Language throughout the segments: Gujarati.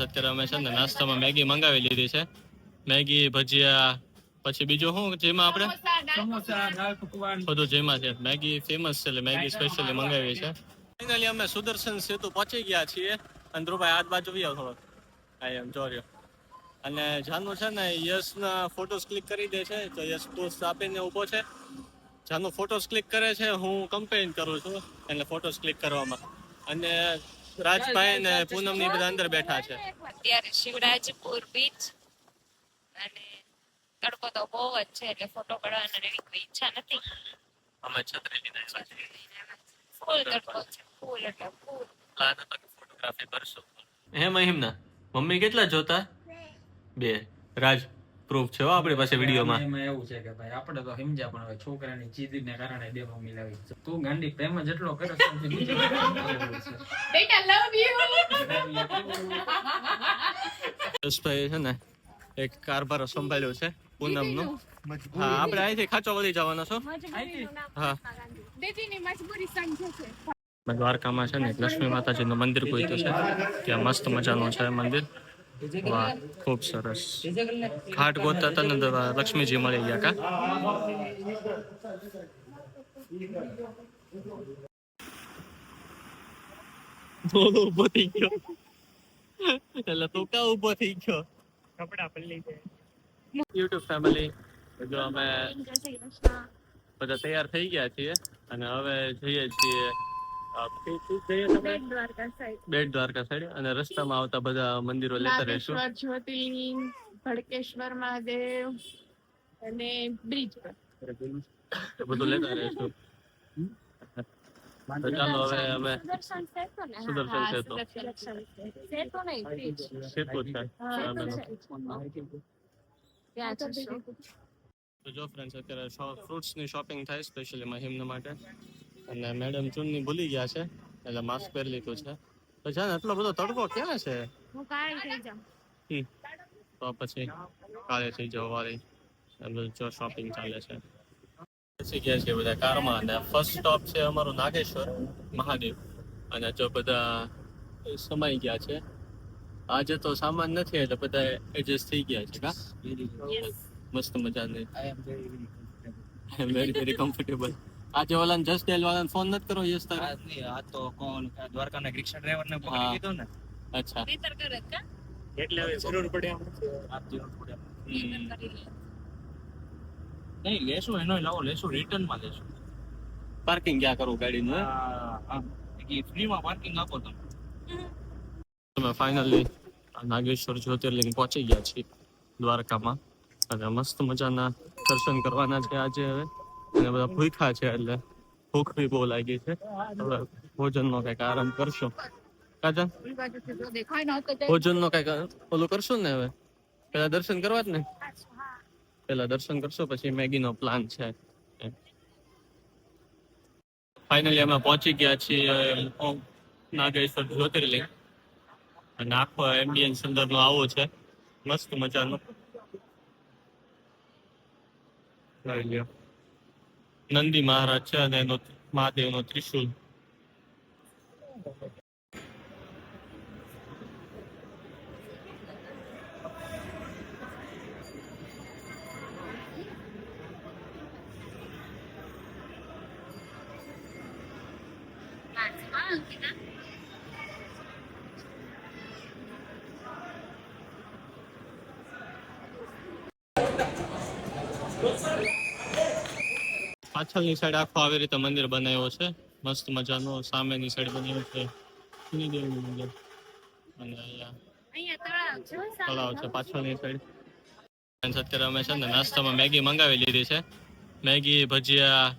અત્યારે અમે છે ને નાસ્તામાં મેગી મંગાવી લીધી છે. મેગી, ભજીયા, પછી બીજું શું જેમાં આપણે બધું જેમાં છે. મેગી ફેમસ છે એટલે મેગી સ્પેશિયલી મંગાવી છે. ફાઇનલી અમે સુદર્શન સેતુ પહોંચી ગયા છીએ. અંદરુભાઈ હાથ બાજુ બી આવો થોડો. આઈ એમ જોર્યો. અને જાનુ છે ને યશના ફોટોસ ક્લિક કરી દે છે, તો યશ પોસ્ટ આપીને ઊભો છે. જાનુ ફોટોસ ક્લિક કરે છે, હું કમ્પેન કરું છું એટલે ફોટોસ ક્લિક કરવામાં. અને રાજભાઈ ને પૂનમ ની બધા અંદર બેઠા છે. અત્યારે શિવરાજપુર બીચ અને તડકો તો બહુ જ છે એટલે ફોટો પાડવાનો એવી કોઈ ઈચ્છા નથી. અમે છત્રી લઈને આવ્યા છીએ. ફૂલ તડકો છે, ફૂલ એટલે ફૂલ. પ્લાન હતો કે ફોટોગ્રાફી કરશું. હે મહિમના મમ્મી કેટલા જોતા? 2. રાજ પ્રૂફ છે આપણી પાસે વિડીયોમાં. એમાં એવું છે કે ભાઈ આપણે તો સમજ્યા પણ હવે છોકરાની જીદને કારણે 2 મમ્મી લાવી. તું ગાંડી પ્રેમ જેટલો કરે છે બેટા લવ યુ. જસભાઈ છે ને એક કારભારો સંભાળ્યો છે પૂનમનો. હા આપણે અહીંથી ખાચો વળી જવાનો છો. હા દીદીની મજબૂરી સમજે છે. દ્વારકામાં છે ને લક્ષ્મી માતાજીનું મંદિર ગોઈતું છે. ત્યાં મસ્ત મજાનું છે મંદિર. વાહ ખૂબ સરસ. ઘાટ ગોતતા હતા ને લક્ષ્મીજી મળી ગયા કા. ઉભો થઈ ગયો એટલે તું કા ઉભો થઈ ગયો? કપડા પલળી જાય. યુટ્યુબ ફેમિલી જો અમે બધા તૈયાર થઈ ગયા છીએ અને હવે જઈએ છીએ બેટ દ્વારકા સાઈડ. અને રસ્તામાં આવતા બધા મંદિરો લેતા રહીશું. જ્યોતિર્લિંગ, ભડકેશ્વર મહાદેવ અને બ્રિજ પર બધું લેતા રહીશું. તો ચાલો હવે અમે સુદર્શન સેતુ છે. તો જો ફ્રેન્ડ્સ અત્યારે ફ્રૂટ્સની શોપિંગ થાય સ્પેશિયલી મહિમના માટે. અને મેડમ ચૂનની ભૂલી ગયા છે એટલે માસ્ક પહેરી લીધું છે. તો જાને આટલો બધો તડકો ક્યાં છે? હું કાળી થઈ જાઉં. તો પછી કાલે થઈ જવા વાળી બધું જો શોપિંગ ચાલે છે. બેસી ગયા છે બધા કારમાં અને ફર્સ્ટ સ્ટોપ છે અમારું નાગેશ્વર મહાદેવ. અને જો બધા સમાઈ ગયા છે. આજે તો સામાન નથી એટલે બધા એડજસ્ટ થઈ ગયા છે કા. મસ્ત મજાની વેરી વેરી કમ્ફર્ટેબલ. આજે ઓલાને જસ્ટ ડેલ વાળાને ફોન નથી કરો યસ તારે? આ તો કોણ દ્વારકાના રિક્ષા ડ્રાઈવરને પકડી લીધો ને. અચ્છા ભીતર કરે કા એટલે હવે જરૂર પડે આપ જરૂર પડે. ભીતર કરી લે. નહીં લેશું એનો લાવો લેશું રિટર્નમાં લેશું. પાર્કિંગ ક્યાં કરું ગાડીનું? હા ફ્રીમાં પાર્કિંગ આપો તમે. અમે ફાઇનલી નાગેશ્વર જ્યોતિર્લિંગ પહોંચી ગયા છીએ દ્વારકામાં. અને મસ્ત મજાના દર્શન કરવાના છે આજે હવે. અને બધા ભૂખ્યા છે એટલે ભૂખ બી બહુ લાગી છે. હવે ભોજનનો કંઈક આરામ કરશું. કાજન ભોજનનો કંઈક ઓલું કરશું ને. હવે પેલા દર્શન કરવા જ ને. પેલા દર્શન કરશો પછી મેગીનો પ્લાન છે. ફાઇનલી અમે પહોંચી ગયા છીએ નાગેશ્વર જ્યોતિર્લિંગ. અને આખો એમ્બિયન્સ અંદરનો આવો છે મસ્ત મજાનો. નંદી મહારાજ છે અને એનો મહાદેવનો ત્રિશુલ. પાછળની સાઈડ આખો આવી રીતે મંદિર બનાવ્યો છે મસ્ત મજાનો. સામેની સાઈડ બનાવ્યો છે શનિદેવનું મંદિર. અને અહીંયા તળાવ છે પાછળની સાઈડ. અત્યારે અમે છે ને નાસ્તામાં મેગી મંગાવી લીધી છે. મેગી, ભજીયા,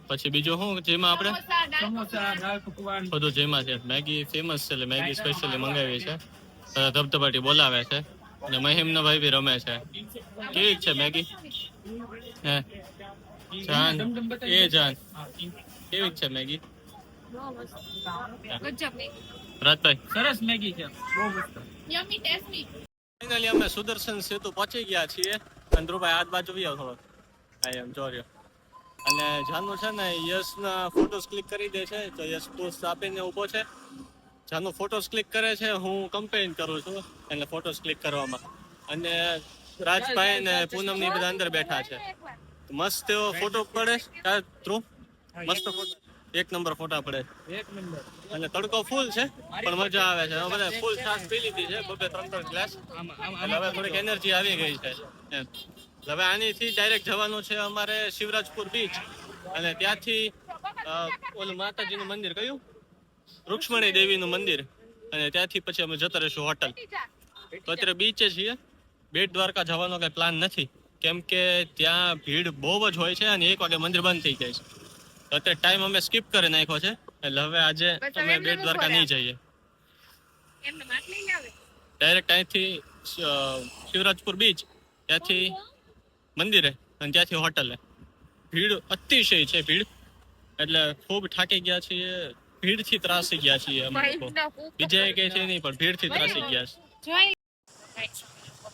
પછી બીજું શું જેમાં આપણે બધું જેમાં છે. મેગી ફેમસ છે એટલે મેગી સ્પેશિયલી મંગાવી છે. ધબધબાટી બોલાવે છે. અને મહિમના ભાઈ બી રમે છે. કેવી છે મેગી? હે જાન એ જાન કેવી છે મેગી? રાજભાઈ સરસ મેગી છે. બહુ મસ્ત. યમી ટેસ્ટી. ફાઇનલી અમે સુદર્શન સેતુ પહોંચી ગયા છીએ. અંદરુભાઈ હાથ બાજુ બી આવો થોડો. આઈ એમ જોર્યો. અને જાનુ છે ને યશના ફોટોસ ક્લિક કરી દે છે, તો યશ પોસ્ટ આપીને ઊભો છે. જાનો ફોટોસ ક્લિક કરે છે, હું કમ્પેરિંગ કરું છું એટલે ફોટોસ ક્લિક કરવામાં. અને રાજભાઈ ને પૂનમ ની બધા અંદર બેઠા છે. મસ્ત એવો ફોટો પડે ધ્રુવ, મસ્ત ફોટો, એક નંબર ફોટા પડે. અને તડકો ફૂલ છે પણ મજા આવે છે. હવે બધા ફૂલ છાસ પી લીધી છે, 2-3 ગ્લાસ. એટલે હવે થોડીક એનર્જી આવી ગઈ છે એમ. હવે આનીથી ડાયરેક્ટ જવાનું છે અમારે શિવરાજપુર બીચ, અને ત્યાંથી ઓલું માતાજીનું મંદિર કયું, રૂક્ષ્મણી દેવીનું મંદિર, અને ત્યાંથી પછી અમે જતા રહીશું હોટલ. તો અત્યારે બીચે છીએ, બેટ દ્વારકા જવાનો કઈ પ્લાન નથી, કેમ કે ત્યાં ભીડ બહુ જ હોય છે અને 1 વાગે મંદિર બંધ થઈ જાય છે. તો અત્યારે ટાઈમ અમે સ્કીપ કરી નાખ્યો છે, એટલે હવે આજે અમે બેટ દ્વારકા નહીં જઈએ. ડાયરેક્ટ અહીંથી શિવરાજપુર બીચ, ત્યાંથી મંદિરે અને ત્યાંથી હોટલે. ભીડ અતિશય છે ભીડ, એટલે ખૂબ થાકી ગયા છીએ, ભીડથી ત્રાસી ગયા છીએ અમે લોકો. બીજા કઈ છે નહીં, પણ ભીડથી ત્રાસી ગયા છે.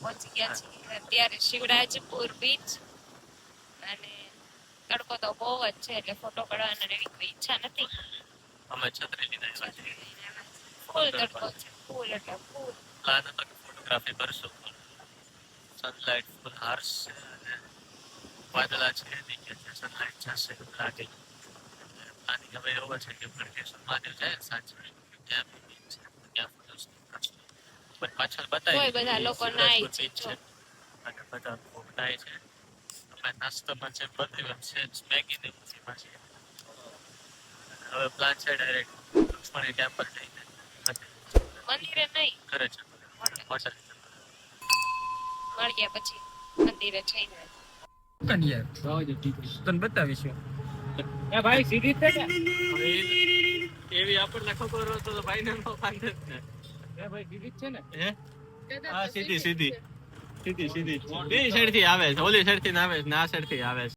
પહોંચી ગયા છીએ અત્યારે શિવરાજપુર બીચ, અને તડકો તો બહુ જ છે એટલે ફોટો પાડવાની એવી કોઈ ઈચ્છા નથી. અમે છત્રી લઈને આવ્યા છીએ. ફૂલ તડકો છે, ફૂલ એટલે ફૂલ. પ્લાન હતો કે ફોટોગ્રાફી કરશું, સનલાઇટ ફૂલ હાર્શ છે અને વાદળા છે, નહીં કે સનલાઇટ જશે એવું લાગે. આની હવે એવો છે કે ભડકેશ્વર મહાદેવ જાય સાંજે, ત્યાં બીચ છે, ત્યાં ફોટોસ કરશું. પણ પાછળ બતાવી બધા લોકો નાય છે અને બધા ખૂબ નાય છે. અમે નાસ્તામાં છે બધું છે, મેગી ને પછી પાછી. હવે પ્લાન છે ડાયરેક્ટ રૂક્ષ્મણી ટેમ્પલ જઈને મંદિરે નહીં, ઘરે છે હોટલ. મળ્યા પછી મંદિરે જઈને તને બતાવીશું. એવી આપણને ખબર હોય તો ભાઈ ને બાંધે જ ને. હે? હા, સીધી સીધી બે સાઈડ થી આવે છે, ઓલી સાઈડ થી આવે છે ને આ સાઈડ થી આવે છે.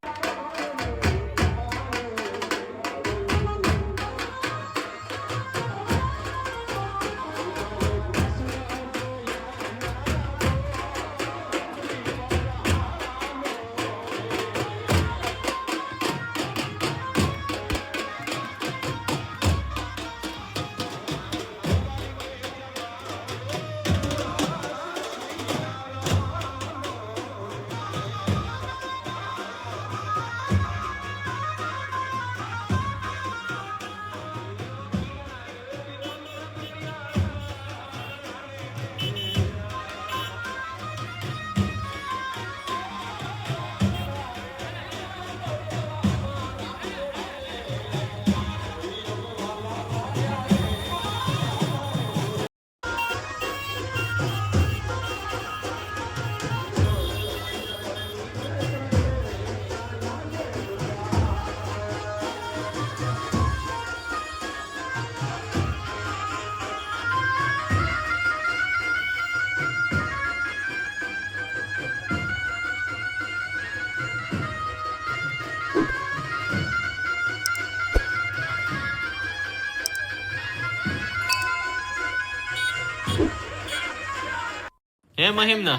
હે મહિમના,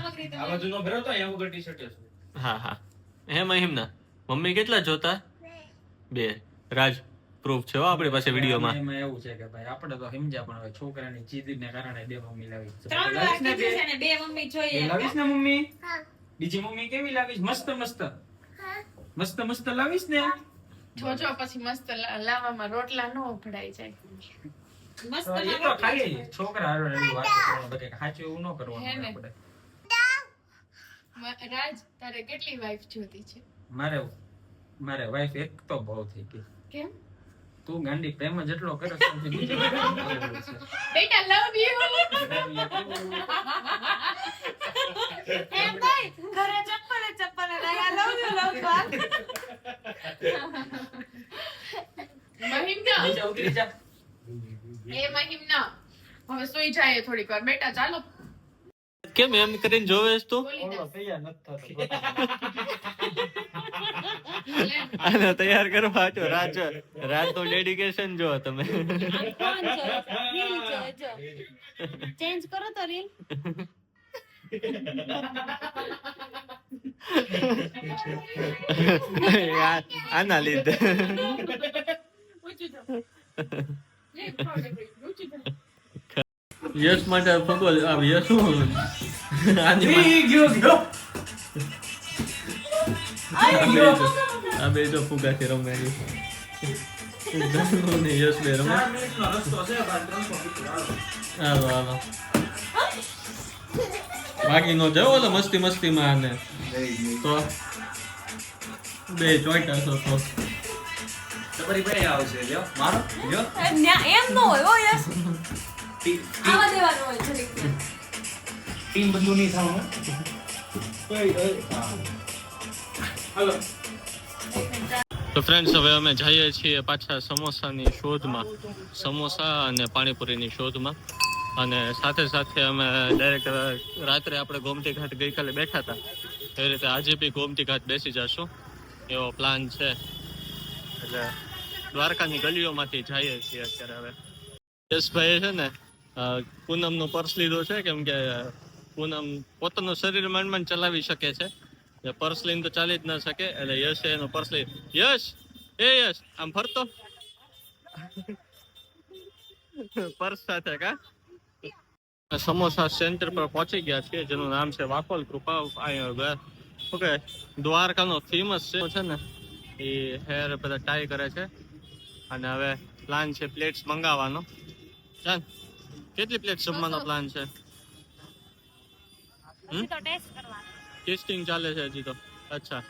હા હા, હે મહિમના મમ્મી કેટલા જોતા? 2. રાજ પ્રૂફ છે આપણી પાસે વિડીયોમાં. એમાં એવું છે કે ભાઈ આપણે તો સમજ્યા, પણ હવે છોકરાની જીદને કારણે 2 મમ્મી લાવી. 3 વાર કીધું છે ને 2 મમ્મી જોઈએ. લાવીશ ને મમ્મી? બીજી મમ્મી કેવી લાવીશ? મસ્ત મસ્ત મસ્ત મસ્ત લાવીશ ને. જોજો પછી મસ્ત લાવવામાં રોટલા ન ઉભડાઈ જાય. મસ્ત તો એ તો ખાલી છોકરા હારે એવી વાતો કરવાનું, બધે સાચું એવું ન કરવાનું આપણે. રાજ, તારે કેટલી વાઈફ જોતી છે? મારે વાઈફ એક તો બહુ થઈ ગઈ. કેમ? તું ગાંડી પ્રેમ જેટલો કરે છે બીજું બધું છે. બેટા લવ યુ. એમ નહીં, ઘરે ચપ્પલ રહ્યા લવ યુ મહિમના. નીચે ઉતરી જા. એ મહિમના હવે સુઈ જાય થોડીક વાર. બેટા ચાલો. કેમ એમ કરીને જોવેશ તું? બોલી દે. આને તૈયાર કરવા છો રાજ તો ડેડિકેશન જો તમે. ચેન્જ કરો તો રીલ. આના લીધે ઊંચું જાઓ. લે, ઊંચું જાઓ. યશ માટે ફૂગો યશ શું આની આ બે જો ફુગાથી રમે ને યશ બે રમે હાલો બાકી નો જાવ ઓલો મસ્તી માં આને તો બે ચોઈટા છો તમારી ભાઈ આવશે લ્યો મારો લ્યો એમ ન હોય હો યસ આવા દેવાનું હોય છે ટીમ બંધુ નહીં થવાનું હાલો તો ફ્રેન્ડ્સ હવે અમે જઈએ છીએ પાછા સમોસાની શોધમાં સમોસા અને પાણીપુરીની શોધમાં અને સાથે સાથે અમે ડાયરેક્ટ રાત્રે આપણે ગોમતી ઘાટ ગઈકાલે બેઠા હતા એ રીતે આજે બી ગોમતી ઘાટ બેસી જશું એવો પ્લાન છે એટલે દ્વારકાની ગલીઓમાંથી જઈએ છીએ અત્યારે હવે યશભાઈ છે ને પૂનમનું પર્સ લીધો છે કેમ કે પૂનમ પોતાનું શરીર માંડ ચલાવી શકે છે પર્સ લઈને તો ચાલી જ ન શકે એટલે યશ એનું પર્સ લઈ યશ આમ ફરતો પર્સ સાથે કા સમોસા સેન્ટર પર પહોંચી ગયા છીએ જેનું નામ છે વાકોલ કૃપા ઓકે દ્વારકાનો ફેમસ છે ને એ હેર બધા ટ્રાય કરે છે અને હવે પ્લાન છે પ્લેટ્સ મંગાવવાનો ચાલ કેટલી પ્લેટ જમવાનો પ્લાન છે ટેસ્ટિંગ ચાલે છે હજી તો અચ્છા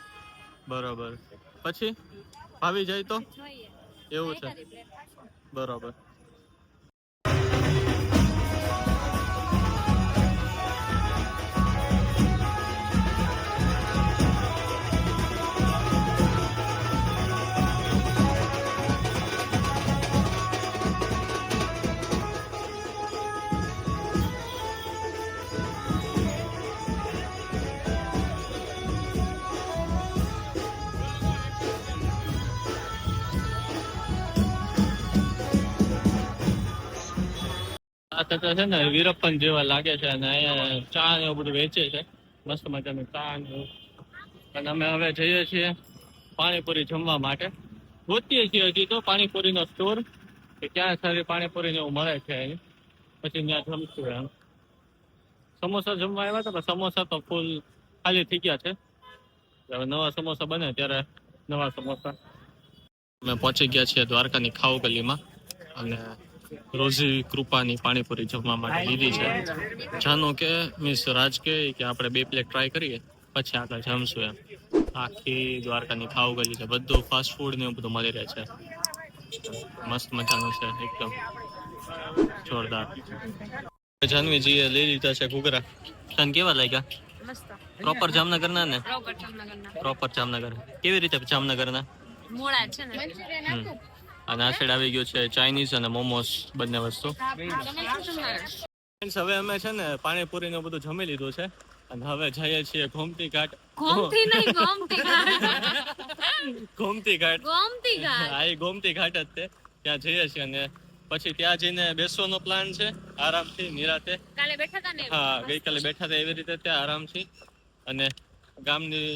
બરોબર પછી આવી જાય તો એવું છે બરોબર આ તો છે ને વીરપ્પન જેવા લાગે છે અને અહીંયા ચા ને એવું બધું વેચે છે મસ્ત મજાનું ચા ને અને અમે હવે જઈએ છીએ પાણીપુરી જમવા માટે ગોતીએ છીએ હજી તો પાણીપુરીનો સ્ટોર કે ક્યાં સારી પાણીપુરી ને એવું મળે છે અહીં પછી ત્યાં જમશું એમ સમોસા જમવા આવ્યા હતા પણ સમોસા તો ફૂલ ખાલી થઈ ગયા છે હવે નવા સમોસા બને ત્યારે નવા સમોસા અમે પહોંચી ગયા છીએ દ્વારકાની ખાવ ગલીમાં અને રોઝી કૃપાની પાણીપુરી જમવા માટે લીધી છે જાનો કે મીન્સ રાજ કે આપણે 2 પ્લેટ ટ્રાય કરીએ પછી આગળ જમશું એમ આખી દ્વારકાની ખાવ ગલી છે બધું ફાસ્ટ ફૂડ ને એવું બધું મળી રહે છે મસ્ત મજાનું છે એકદમ જોરદાર જાનવીજીએ લઈ લીધા છે ઘૂઘરા તને કેવા લાગ્યા પ્રોપર જામનગરના ને પ્રોપર જામનગર કેવી રીતે જામનગરના મોળા છે ને અને આ સાઈડ આવી ગયું છે ચાઇનીઝ અને મોમોસ બંને વસ્તુ હવે અમે છે ને પાણીપુરી ને બધું જમી લીધું છે અને હવે જઈએ છીએ ગોમતી ઘાટ ગોમતી ઘાટ હા એ ગોમતી ઘાટ જ છે ત્યાં જઈએ છીએ અને પછી ત્યાં જઈને બેસવાનો પ્લાન છે આરામથી નિરાતે હા ગઈકાલે બેઠા હતા એવી રીતે ત્યાં આરામથી અને ગામની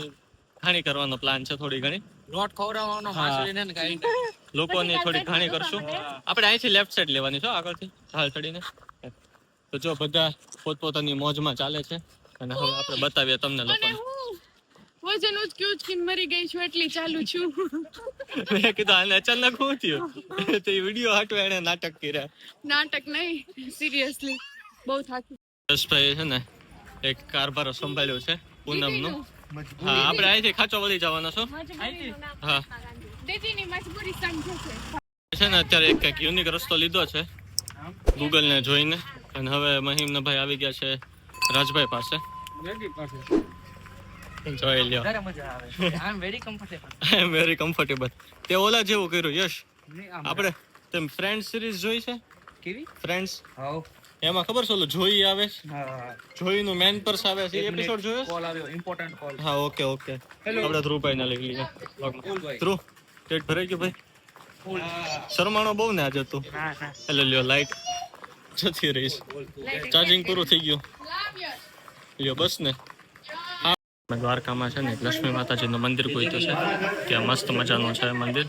ખાણી કરવાનો પ્લાન છે થોડી ઘણી રોટ ખવડાવવાનો લોકોની થોડી ઘાણી કરશું આપણે અહીંથી લેફ્ટ સાઈડ લેવાની છો આગળથી ઢાલ ચડીને તો જો બધા પોતપોતાની મોજમાં ચાલે છે અને હવે આપણે બતાવીએ તમને લોકોને વજન ઉચકી મરી ગઈ છું એટલી ચાલુ છું મેં કીધું આને અચાનક શું થયું તો એ વિડીયો હાટવા એને નાટક કર્યા નાટક નહીં સિરિયસલી બહુ થાકી જસભાઈ છે ને એક કારભાર સંભાળ્યો છે પૂનમનું હા આપણે અહીંથી ખાચો વળી જવાનો છો હા દેદીની મજબૂરી સમજે છે ને અત્યારે એક કંઈક યુનિક રસ્તો લીધો છે ગૂગલ ને જોઈને અને હવે મહિમના ભાઈ આવી ગયા છે રાજભાઈ પાસે જોઈ લ્યો આઈ એમ વેરી કમ્ફર્ટેબલ તે ઓલા જેવું કર્યું યશ આપણે તેમ ફ્રેન્ડ્સ સિરીઝ જોઈ છે કેવી ફ્રેન્ડ્સ એમાં ખબર છે ઓલું જોઈ આવે જોઈનું મેન પર્સ આવે છે એ એપિસોડ જોયો કોલ આવ્યો ઇમ્પોર્ટન્ટ કોલ હા ઓકે આપણે ધ્રુવભાઈ ના લઈ લીધા ધ્રુવ પેટ ભરાઈ ગયું ભાઈ શરમાણો બહુ ને આજે તું એટલે લ્યો લાઈટ જતી રહીશ ચાર્જિંગ પૂરું થઈ ગયું લ્યો બસ ને દ્વારકામાં છે ને લક્ષ્મી માતાજીનું મંદિર કોઈ તો છે ત્યાં મસ્ત મજાનું છે મંદિર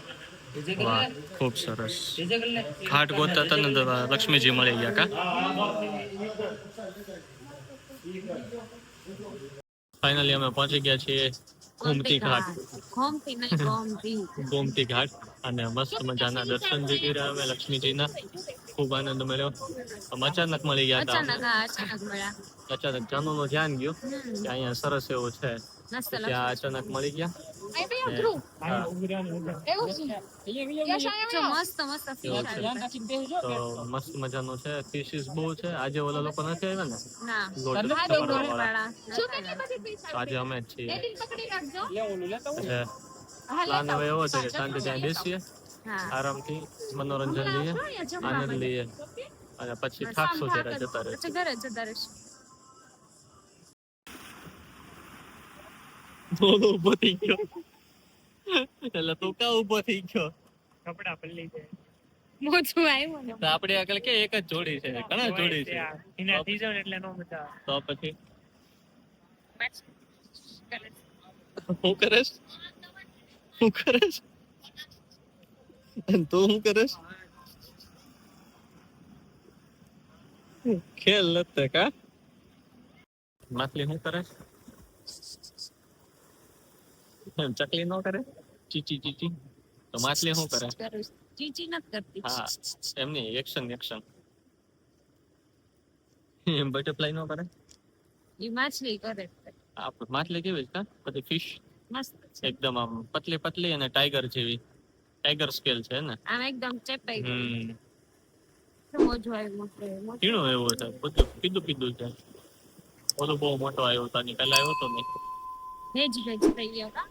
વાહ ખૂબ સરસ ઘાટ ગોતતા હતા ને તો લક્ષ્મીજી મળી ગયા કા ફાઇનલી અમે પહોંચી ગયા છીએ ગોમતી ઘાટ ગોમતી નહીં ગોમતી. ગોમતી ઘાટ અને મસ્ત મજાના દર્શન બી કર્યા અમે લક્ષ્મીજીના ખૂબ આનંદ મળ્યો અચાનક મળી ગયા હતા અચાનક હા અચાનક મળ્યા. અચાનક જાનુનું ધ્યાન ગયું કે અહીંયા સરસ એવું છે મસ્ત ત્યાં અચાનક મળી ગયા હા, જો મસ્ત મસ્ત fish એવું છે. આવે. તો મસ્ત મજાનું છે ફિશિસ બહુ છે આજે ઓલા લોકો નથી આવ્યા ને ના લોટ હા પકડવાવાળા. વાળા. તો આજે અમે જ છીએ એટલે પ્લાન હવે એવો છે કે સાંજે ત્યાં બેસીએ હા આરામથી મનોરંજન લઈએ આનંદ લઈએ અને પછી થાકશું ત્યારે જતા રહે પછી ઘરે જતા રહેશું. થોડો ઉભો થઈ ગયો એટલે તું કા ઉભો થઈ ગયો કપડા પલ્લી છે મોજું આવ્યું ને. તો આપણે આગળ કે એક જ જોડી છે ઘણા જોડી છે એના સીઝન એટલે નો મજા તો પછી કરે. શું કરેશ શું કરેશ અને તું શું કરેશ ખેલ નથી કા માછલી શું કરે એમ ચકલી નો કરે ચીચી ચીચી તો માછલી શું કરે કરું. ચીચી નથી કરતી. હા એમની એક્શન એક્શન એમ બટરફ્લાય નો કરે ઈ માછલી કરે. આ માછલી કેવી છે બધી ફિશ મસ્ત છે. એકદમ આમ પતલી પતલી અને ટાઈગર જેવી ટાઈગર સ્કેલ છે ને આમ એકદમ ચેપાઈ ગયું. મોજું આવ્યું મોટું. ઝીણું એવું છે બધું પીધું પીધું છે ઓલું બહુ મોટો આવ્યો હતો આની પહેલા આવ્યો તો નહીં ભેજ ભેજ થઈ ગયો કા.